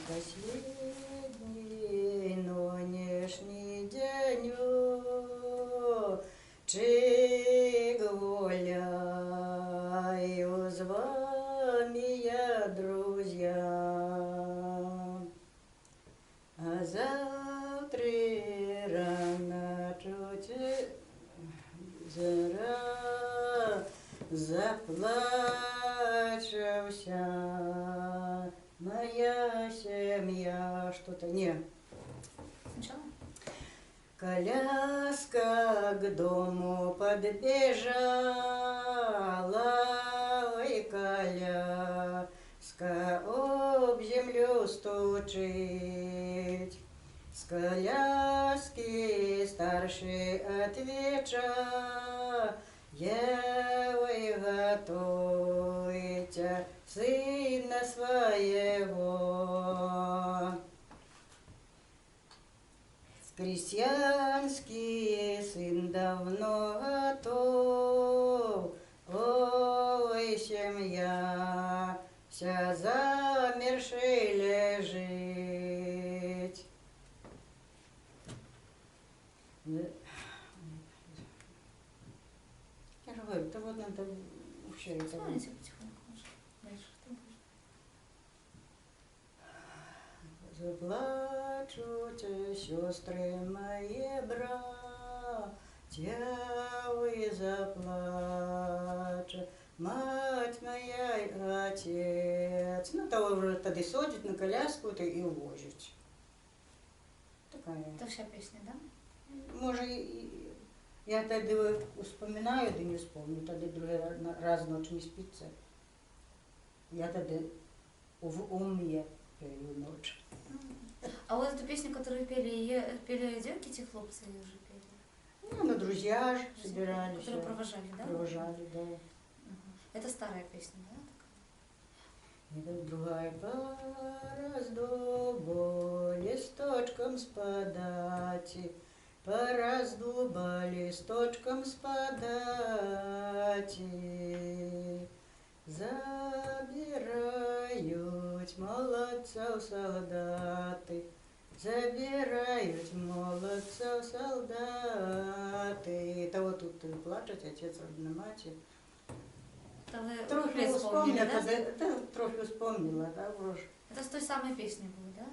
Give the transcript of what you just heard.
последний нынешний денек, чи гуляю с вами я, друзья, а завтра рано чуть зара заплаче вся моя семья. Что-то не. Сначала? Коляска к дому подбежала, ой, коляска об землю стучит. С коляски старший отвеча, ой, готовите сына своего. Крестьянский сын давно готов, ой, семья вся замершей лежит. Я же говорю, это вот надо вообще это. Смотрите потихоньку. Дальше что будет? Заплачут сестры мои, братья, вы заплачут, мать моя и отец. Ну, того вже тоді садять на коляску і увозять. Такая. Это вся песня, да? Може, я тоді вспоминаю, да не вспомню, тоді другий раз ночь не спится. Я тоді в уме пою ночь. А вот эту песню, которую пели девки, те хлопцы ее уже пели? Ну, на друзья же собирались. Которые провожали, да? Провожали, да. Это старая песня, да? Это другая пора с дуба листочком спадать, пора с дуба листочком спадать. Забирают молодцев солдаты, забирают молодцев солдаты. Это вот тут плачет отец, родная мать. Трохи вспомнила, да? трохи вспомнила, да, вроде. Это с той самой песни было, да?